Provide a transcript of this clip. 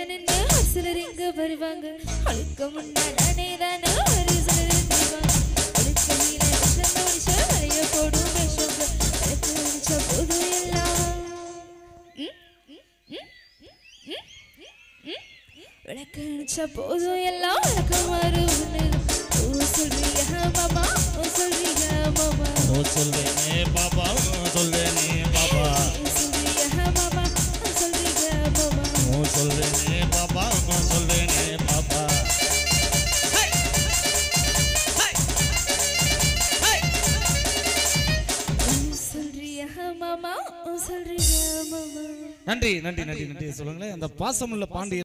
நின்னு சிலர் இங்க வருவாங்க அழுக்க முன்னாடி தானே ஒரு சிலர் வருவாங்க அழுக்கையில சந்தோஷ வரைய போடும் வேஷங்க எனக்கு நினைச்ச போது எல்லாம் எனக்கு நினைச்ச போது எல்லாம் எனக்கு மாறுன்னு ஓ சொல்றியா மாமா ஓ சொல்றியா மாமா ஓ சொல்வேனே பாபா ஓ சொல்வேனே பாபா சொல்றியா மாமா ஓ சொல்றியா மாமா ஓ சொல்வேனே பாபா ஓ சொல்வேனே பாபா சொல்றியா மாமா ஓ சொல்றியா மாமா நன்றி நன்றி நன்றி நன்றி சொல்லுங்களேன் அந்த பாசமுள்ள பாண்டிய